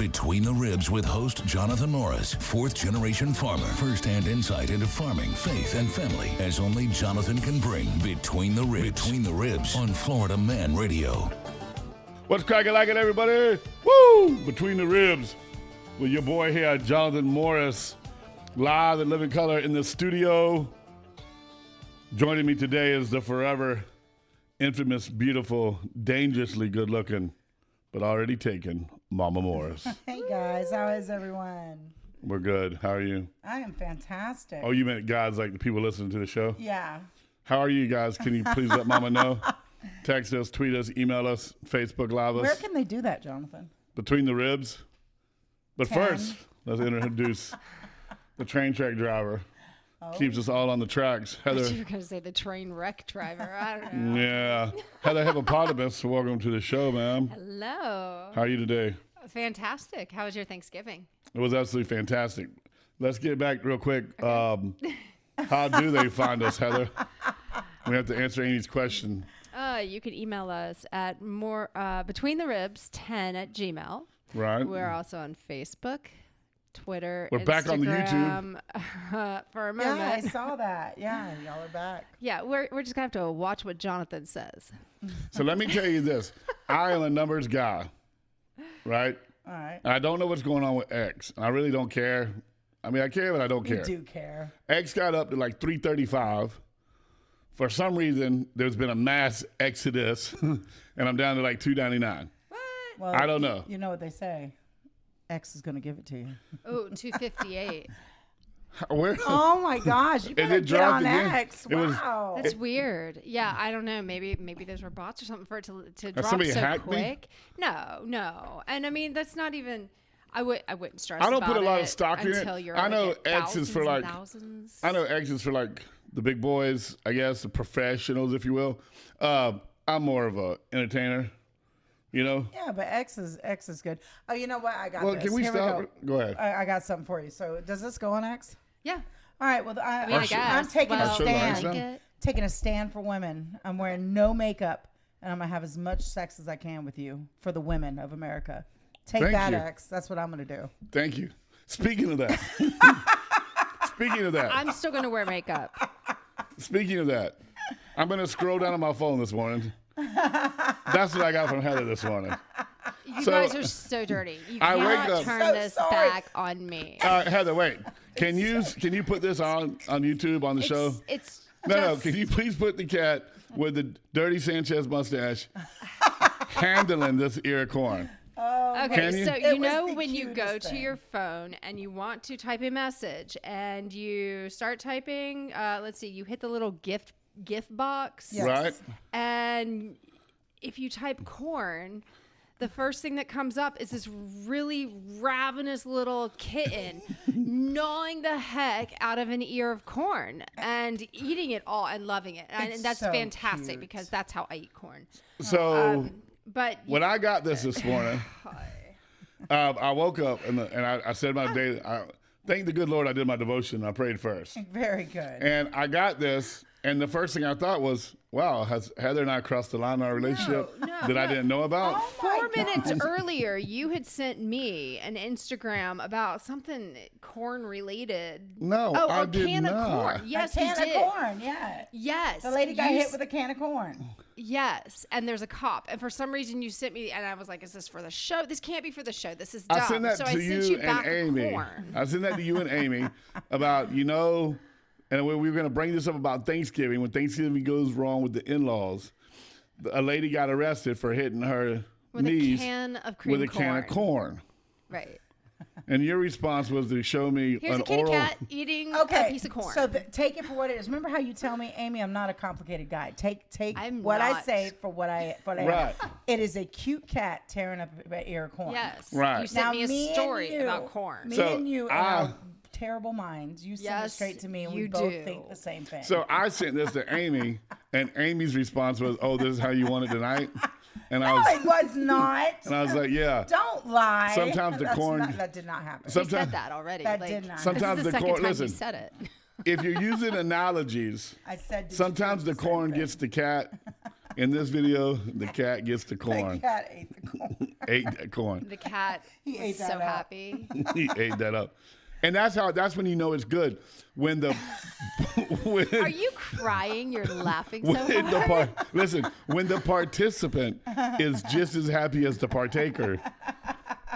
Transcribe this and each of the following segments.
Between the Ribs with host Jonathan Morris, fourth-generation farmer. First-hand insight into farming, faith, and family, as only Jonathan can bring. Between the Ribs. Between the Ribs on Florida Man Radio. What's cracking like it, everybody? Woo! Between the Ribs with your boy here, Jonathan Morris, live in living color in the studio. Joining me today is the forever infamous, beautiful, dangerously good-looking, but already taken, Mama Morris. Hey, guys. How is everyone? We're good. How are you? I am fantastic. Oh, you meant guys like the people listening to the show? Yeah. How are you guys? Can you please let Mama know? Text us, tweet us, email us, Facebook Live us. Where can they do that, Jonathan? Between the Ribs. But 10. first, let's introduce the train track driver. Keeps us all on the tracks. I Heather. thought you were going to say the train wreck driver. I don't know. Yeah. Heather Hippopotamus, welcome to the show, ma'am. Hello. How are you today? Fantastic. How was your Thanksgiving? It was absolutely fantastic. Let's get back real quick. How do they find us, Heather? We have to answer Amy's question. You can email us at betweentheribs10@gmail. Right. We're also on Facebook, Twitter, We're Instagram, back on the YouTube. For a Yeah, I moment. saw that. Yeah, y'all are back. Yeah, we're just going to have to watch what Jonathan says. So let me tell you this. I am a numbers guy, right? All right. I don't know what's going on with X. I really don't care. I mean, I care, but I don't We care. do care. X got up to like 335. For some reason, there's been a mass exodus, and I'm down to like 299. Well, I don't know. You know what they say. X is going to give it to you. Oh, 258. Where? Oh, my gosh. You better it get dropped on again. X. It was- Wow. That's weird. Yeah, I don't know. Maybe those were bots or something for it to drop somebody so hacked me? quick. No. And I mean, that's not even. I wouldn't stress. I don't put a about lot it of stock in it. until you're I know like at X is for thousands and like. thousands. I know X is for like the big boys, I guess, the professionals, if you will. I'm more of a entertainer, you know. Yeah, but X is good. Oh, you know what? I got Well, this. can we Here stop? Go ahead. I got something for you. So does this go on X? Yeah. All right. Well, I mean, I guess. I'm taking well, a should learn stand. some. Taking a stand for women. I'm wearing no makeup, and I'm gonna have as much sex as I can with you for the women of America. Take Thank that, you. X. That's what I'm gonna do. Thank you. Speaking of that. I'm still gonna wear makeup. Speaking of that, I'm going to scroll down on my phone this morning. That's what I got from Heather this morning. You So- guys are so dirty. You I wake cannot up- turn So this sorry. back on me. Heather, wait. Can you put this on YouTube on the show? It's No. just- Can you please put the cat with the dirty Sanchez mustache handling this ear of corn? Okay, Can you? so It you was know the when you go cutest to thing. your phone and you want to type a message and you start typing, let's see, you hit the little gift box, Yes. Right? and if you type corn, the first thing that comes up is this really ravenous little kitten gnawing the heck out of an ear of corn and eating it all and loving it. And It's that's so fantastic cute. because that's how I eat corn. So But when I got this morning, I woke up and I said my day. I thank the good Lord I did my devotion. I prayed first. Very good. And I got this, and the first thing I thought was, wow, has Heather and I crossed the line in our relationship that I didn't know about? Oh my 4 minutes God. earlier, you had sent me an Instagram about something corn related. No, Oh, I a did can not. of corn. Yes, a can you did. of corn. Yeah. Yes. The lady got You hit s- with a can of corn. Yes, and there's a cop, and for some reason you sent me, and I was like, "Is this for the show? This can't be for the show. This is dumb." I sent that so to I sent you back and a Amy. corn. I sent that to you and Amy about, and we were going to bring this up about Thanksgiving. When Thanksgiving goes wrong with the in-laws, a lady got arrested for hitting her With knees a can of cream with a can of corn. Right. And your response was to show me Here's an a kitty oral. cat eating Okay. a piece of corn. So take it for what it is. Remember how you tell me, Amy, I'm not a complicated guy. Take I'm what I not. say for what I am. Right. It is a cute cat tearing up an ear of corn. yes. Right. You sent Now, me me a and story you- about corn. Me So, and you I- are our terrible minds. You send it Yes, straight to me, and we you both do. think the same thing. So I sent this to Amy, and Amy's response was, "Oh, this is how you want it tonight." And no, it was not. and I was like, "Yeah." Don't lie. Sometimes the That's corn- not- that did not happen. You Sometimes- said that already. That like, did not. Sometimes this is the the second corn. time Listen, you said it. if you're using analogies, I said. did you sometimes do the same corn thing? gets the cat, In this video, the cat gets the The corn. cat ate the corn. Ate that corn. The cat He ate was that so up. happy. He ate that up. And that's when you know it's good. When the Are you crying? You're laughing so when hard. listen, when the participant is just as happy as the partaker,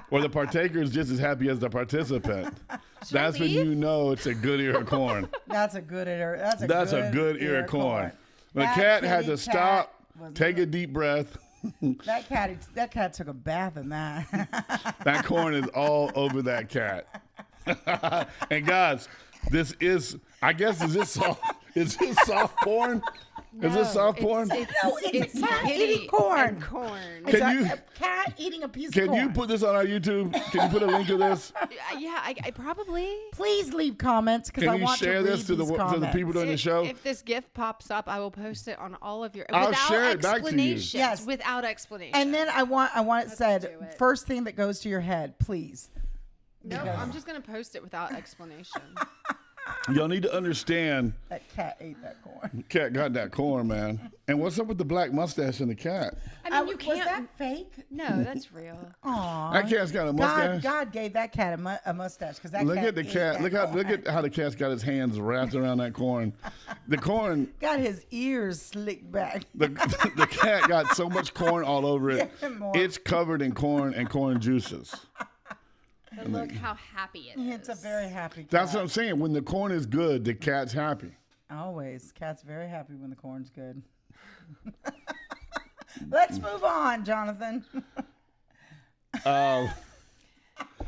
or the partaker is just as happy as the participant, that's when beef? you know it's a good ear of corn. That's a good ear. That's a good ear of corn. The That cat had kitty to stop, was take a deep breath. That cat took a bath in that. That corn is all over that cat. And guys, this is, I guess, is this soft corn? Is this soft corn? It's a cat kitty eating corn. and corn. It's Can you- a cat eating a piece of Can corn. you put this on our YouTube? Can you put a link to this? Yeah, I probably. Please leave comments because I Can you want share to read this to the these to the comments. people doing the show? If this gift pops up, I will post it on all of your. I'll without share it back to you. explanations. Yes. Without explanation. And then I want it said do it. first thing that goes to your head, please. no, I'm just gonna post it without explanation. Y'all need to understand, That cat ate that corn. cat got that corn, man. And what's up with the black mustache in the cat? I mean, you Was can't. that fake? No, that's real. Aw. That cat's got a mustache. God gave that cat a mustache because that Look cat at the ate cat. that Look corn. at how the cat's got his hands wrapped around that corn. The corn, Got his ears slicked back. the cat got so much corn all over it. Yeah, more. It's covered in corn and corn juices. But look how happy it is. It's a very happy cat. That's what I'm saying. When the corn is good, the cat's happy. Always. Cat's very happy when the corn's good. Let's move on, Jonathan. How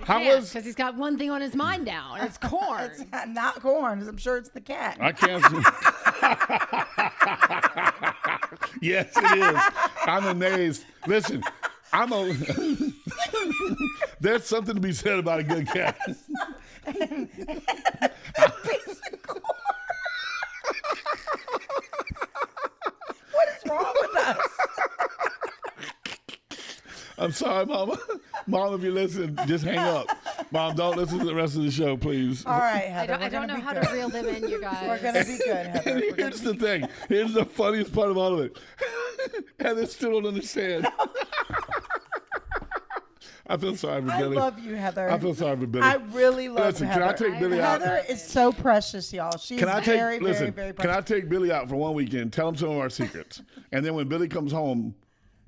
Yeah, was? because he's got one thing on his mind now, and it's corn. It's not corn. I'm sure it's the cat. I can't. Yes, it is. I'm amazed. Listen, there's something to be said about a good cat. What is wrong with us? I'm sorry, Mama. Mom, if you listen, just hang up. Mom, don't listen to the rest of the show, please. All right, I Heather. don't, I don't know how to reel them in, you guys. We're gonna be good, Heather. We're gonna Here's the thing. Here's the funniest part of all of it. Heather still don't understand. I feel sorry for I Billy. love you, Heather. I feel sorry for Billy. I really love Listen, Heather. can I take Billy out? Heather is so precious, y'all. She's Can I take very, listen? very, very Can I precious. take Billy out for one weekend? Tell him some of our secrets, and then when Billy comes home,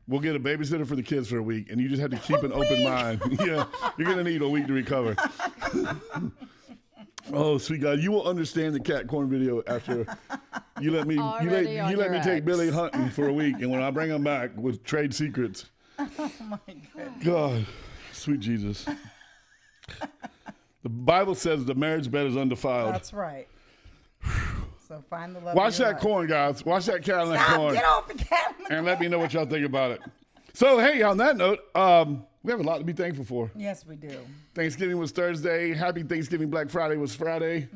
we'll get a babysitter for the kids for a week, and you just have to keep an open mind. Yeah, you're gonna need a week to recover. Oh, sweet God, you will understand the cat corn video after you let me Already on you let your me take ex. Billy hunting for a week, and when I bring him back with trade secrets, Oh my goodness. God, sweet Jesus. The Bible says the marriage bed is undefiled. That's right. So find the love. Watch of your that life. corn, guys. Watch that cat on that Stop, corn. get off the cat. And let me know what y'all think about it. So, hey, on that note, we have a lot to be thankful for. Yes, we do. Thanksgiving was Thursday. Happy Thanksgiving. Black Friday was Friday.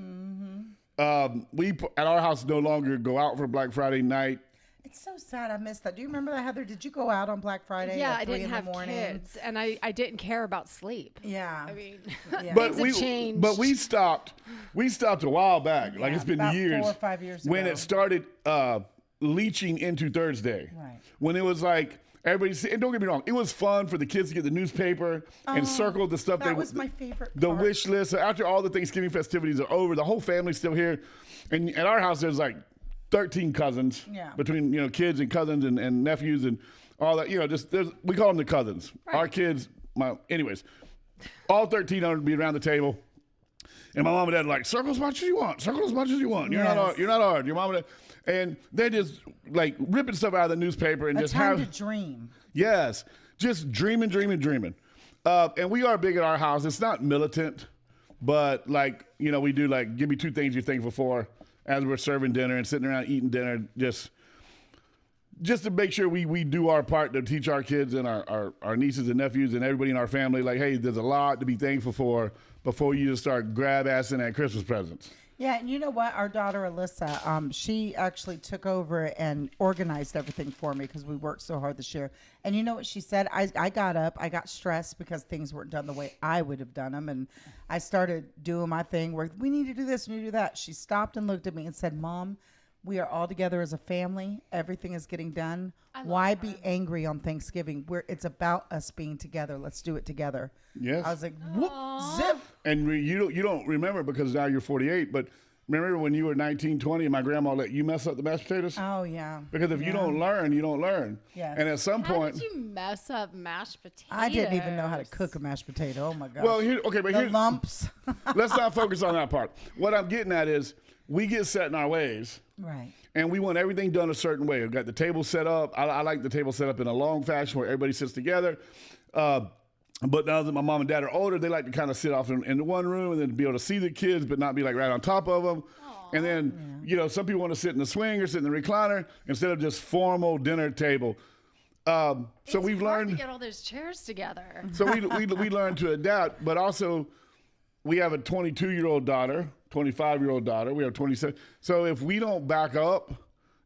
We, at our house, no longer go out for Black Friday night. It's so sad. I missed that. Do you remember that, Heather? Did you go out on Black Friday? Yeah, at I 3 didn't in the have morning? kids, and I didn't care about sleep. Yeah. I mean, Yeah. But things have changed. we stopped a while back. Like Yeah, it's been about years. 4 or 5 years when ago. it started leaching into Thursday. Right. When it was like everybody. And don't get me wrong, it was fun for the kids to get the newspaper and circle the stuff. that was my favorite The part. wish list. So after all the Thanksgiving festivities are over, the whole family's still here. And at our house, there's like 13 cousins Yeah. between kids and cousins and nephews and all that. We call them the cousins. Our kids. Anyways, all 13 are to be around the table. And my mom and dad are like, circle as much as you want. Circle as much as you want. You're not Yes. hard. You're not hard. Your mom and dad. And they're just like ripping stuff out of the newspaper and A just time have. to dream. Yes, just dreaming. And we are big at our house. It's not militant, but we do give me 2 things you're thankful for as we're serving dinner and sitting around eating dinner, just to make sure we do our part to teach our kids and our nieces and nephews and everybody in our family, like, hey, there's a lot to be thankful for before you just start grab-assing at Christmas presents. Yeah, and you know what? Our daughter Alyssa, she actually took over and organized everything for me because we worked so hard this year. And you know what she said? I got up, I got stressed because things weren't done the way I would have done them, and I started doing my thing where we need to do this, we need to do that. She stopped and looked at me and said, "Mom, We are all together as a family. Everything is getting done. love Why her. be angry on Thanksgiving? It's about us being together. Let's do it together. Yes. I was like, whoop, zip. And you don't remember because now you're 48, but remember when you were 19, 20 and my grandma let you mess up the mashed potatoes? Oh, yeah. Because if you don't learn, you don't learn. Yes. And at some How point, did you mess up mashed potatoes? I didn't even know how to cook a mashed potato. Oh, my gosh. well, the here, lumps. let's not focus on that part. What I'm getting at is we get set in our ways. Right. And we want everything done a certain way. We've got the table set up. I like the table set up in a long fashion where everybody sits together. But now that my mom and dad are older, they like to kind of sit off in one room and then be able to see the kids, but not be like right on top of them. And then, some people want to sit in the swing or sit in the recliner instead of just formal dinner table. So we've hard learned. to get all those chairs together. So we learned to adapt, but also we have a 22-year-old daughter, 25-year-old daughter. We have 27. So if we don't back up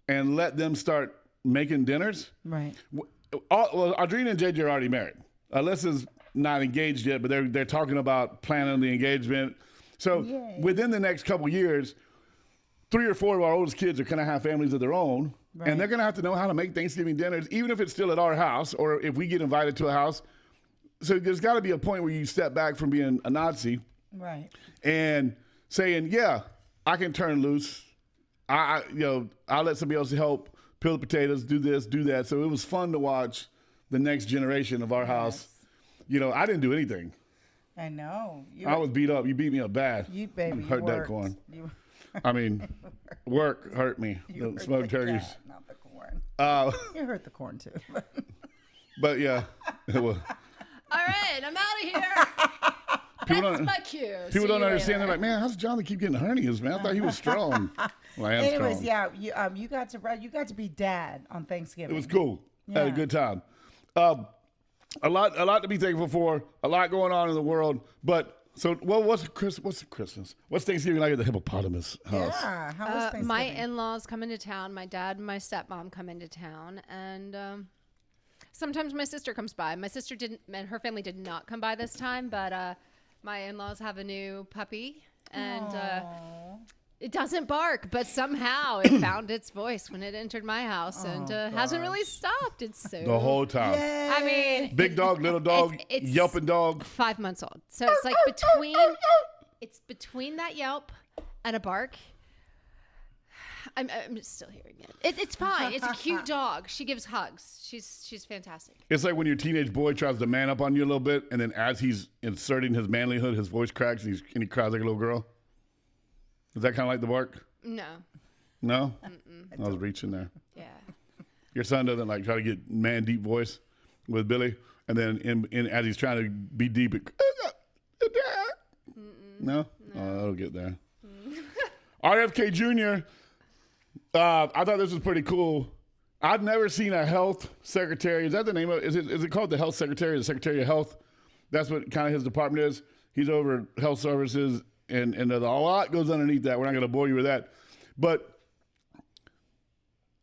and let them start making dinners, Right. well, Audrina and JJ are already married. Alyssa's not engaged yet, but they're talking about planning the engagement. So within the next couple years, 3 or 4 of our oldest kids are going to have families of their own, Right. and they're going to have to know how to make Thanksgiving dinners, even if it's still at our house or if we get invited to a house. So there's got to be a point where you step back from being a Nazi Right. and saying, yeah, I can turn loose. I'll let somebody else help peel the potatoes, do this, do that. So it was fun to watch the next generation of our house. I didn't do anything. I know. I was beat up. You beat me up bad. You, baby. Hurt you that worked. corn. You, I mean, work hurt me. you The hurt smoked the turkeys. cat, not the corn. You hurt the corn, too. But yeah, it was. All right, I'm out of here. People That's don't, my cue. people See don't you understand. later. They're like, man, how's Jonathan keep getting hernias, man? I thought he was strong. Well, I am Anyways, strong. yeah, you got to be dad on Thanksgiving. It was cool. Had a Yeah. good time. A lot to be thankful for. A lot going on in the world. But so, what's Christmas? What's Thanksgiving like at the Hippopotamus house? Yeah. How was Thanksgiving? My in-laws come into town. My dad and my stepmom come into town, and sometimes my sister comes by. My sister didn't, and her family did not come by this time. But my in-laws have a new puppy, and it doesn't bark, but somehow it found its voice when it entered my house, and hasn't really stopped. It's so The whole time. I mean, Big dog, little dog, It's- yelping dog. 5 months old. So it's like between that yelp and a bark. I'm still hearing it. It's fine. It's a cute dog. She gives hugs. She's fantastic. It's like when your teenage boy tries to man up on you a little bit, and then as he's inserting his manlyhood, his voice cracks and he cries like a little girl. Is that kind of like the bark? No. No? I was reaching there. Yeah. Your son doesn't like try to get man deep voice with Billy, and then in as he's trying to be deep, no? Oh, that'll get there. RFK Jr. I thought this was pretty cool. I've never seen a health secretary. Is that the name of it? Is it called the health secretary, the secretary of health? That's what kind of his department is. He's over health services, and a lot goes underneath that. We're not going to bore you with that. But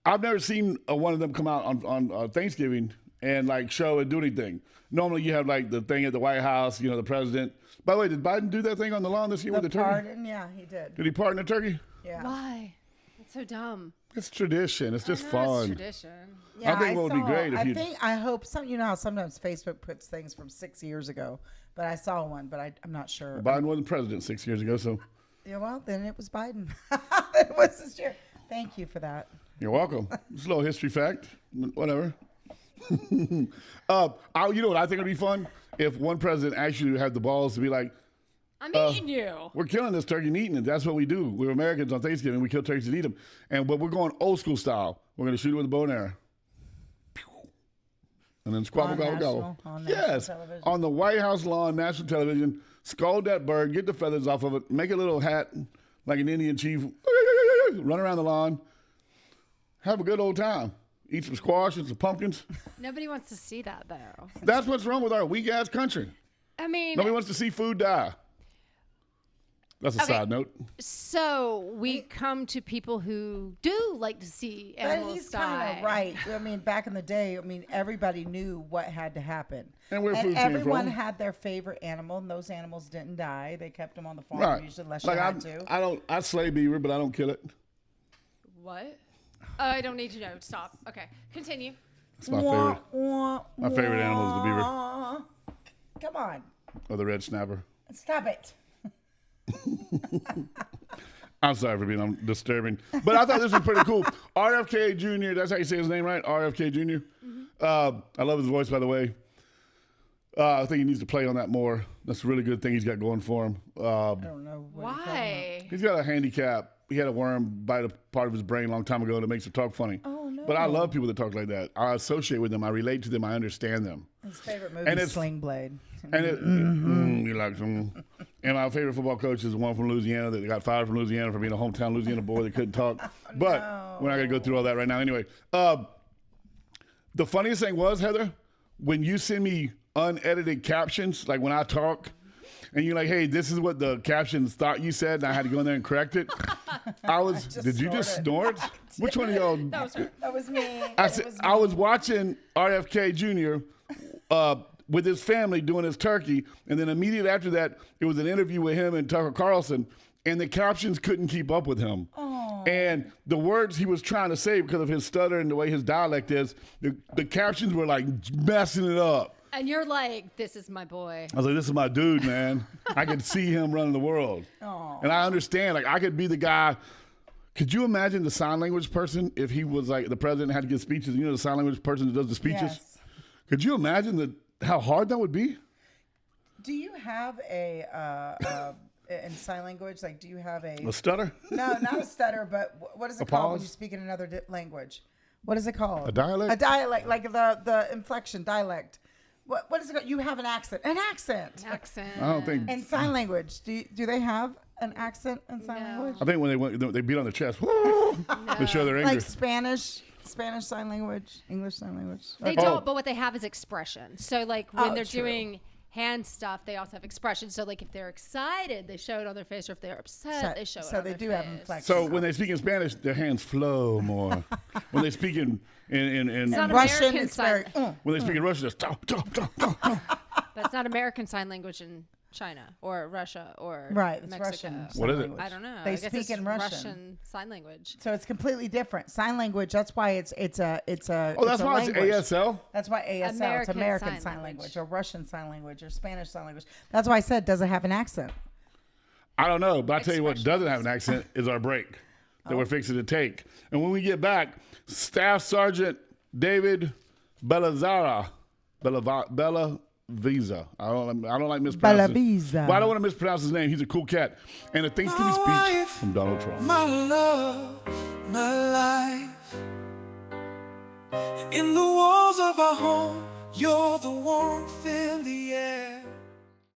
I've never seen one of them come out on Thanksgiving and like show and do anything. Normally you have like the thing at the White House, the president. By the way, did Biden do that thing on the lawn this year with the turkey? pardon? Yeah, he did. Did he pardon the turkey? Yeah. Why? It's so dumb. It's tradition. It's just No, fun. It's tradition. Yeah, think what would be great if you'd- I hope how sometimes Facebook puts things from 6 years ago, but I saw one, but I'm not sure. Biden wasn't president 6 years ago, so Yeah, well, then it was Biden. It was this year. Thank you for that. you're welcome. It's a little history fact. Whatever. You know what I think would be fun? If one president actually had the balls to be like, I'm eating you. we're killing this turkey and eating it. That's what we do. We're Americans on Thanksgiving. We kill turkeys and eat them. But we're going old school style. We're going to shoot it with a bow and arrow. And then squabble, On gobble, gobble. national- on national Yes. television. On the White House lawn, national television. Scald that bird. Get the feathers off of it. Make a little hat like an Indian chief. Run around the lawn. Have a good old time. Eat some squash and some pumpkins. Nobody wants to see that though. That's what's wrong with our weak ass country. I mean, Nobody wants to see food die. That's a Okay. side note. so we come to people who do like to see But animals he's die. kind of right. I mean, back in the day, everybody knew what had to happen. And where food came everyone from. had their favorite animal, and those animals didn't die. They kept them on the farm, Right. usually unless Like you had to. I slay beaver, but I don't kill it. What? Oh, I don't need to know. Stop. Okay, continue. It's my favorite. My favorite animal is the beaver Come on. or the red snapper. Stop it. I'm sorry for being disturbing, but I thought this was pretty cool. RFK Jr. That's how you say his name, right? RFK Jr. I love his voice, by the way. I think he needs to play on that more. That's a really good thing he's got going for him. I don't know. Why? He's got a handicap. He had a worm bite a part of his brain a long time ago that makes him talk funny. Oh, no. But I love people that talk like that. I associate with them. I relate to them. I understand them. His favorite movie And is it's- Sling Blade. And it, you like some. And my favorite football coach is the one from Louisiana that got fired from Louisiana for being a hometown Louisiana boy that couldn't talk. But we're not gonna go through all that right now. Anyway, the funniest thing was, Heather, when you send me unedited captions, like when I talk, and you're like, "Hey, this is what the captions thought you said," and I had to go in there and correct it. Did you just snort? Which one of y'all? That was her. That was me. I was watching RFK Jr. With his family doing his turkey, and then immediately after that, it was an interview with him and Tucker Carlson, and the captions couldn't keep up with him. And the words he was trying to say, because of his stutter and the way his dialect is, the captions were like messing it up. And you're like, this is my boy. I was like, this is my dude, man. I could see him running the world. And I understand, like, I could be the guy. Could you imagine the sign language person if he was like the president had to give speeches? You know, the sign language person that does the speeches? Yes. Could you imagine how hard that would be? Do you have in sign language, like, do you have A stutter? No, not a stutter, but what is it A called when pause? you speak in another language? What is it called? A dialect? A dialect, like the inflection dialect. What is it called? You have an accent. An accent. Accent. I don't think. In sign language, do they have an accent in sign No. language? I think when they beat on their chest, they show their anger. Like Spanish sign language, English sign language. They Okay. don't, but what they have is expression. So, like, when Oh, they're true. doing hand stuff, they also have expression. So, like, if they're excited, they show it on their face, or if they're upset, they show it So on they their do face. have inflection. So when they speak in Spanish, their hands flow more. When they speak in not Russian, American it's sign- very. when they speak in Russian, it's But it's not American Sign Language in China or Russia or Right, it's Mexico. Russian. What sign is it? language. I don't know. They I guess speak it's in Russian. Sign Language. So it's completely different. Sign language. That's why it's a. Oh, that's it's why a it's language. ASL. That's why ASL. It's American American Sign Sign Language. language or Russian Sign Language or Spanish Sign Language. That's why I said does it have an accent? I don't know, but I tell you what doesn't have an accent is our break that we're fixing to take. And when we get back, Staff Sergeant David Bellazzara, Bella Visa. I don't like mispronouncing. Bellaviza. Well, I don't want to mispronounce his name. He's a cool cat. And a Thanksgiving speech from Donald Trump. My love, my life. In the walls of our home, you're the warmth in the air.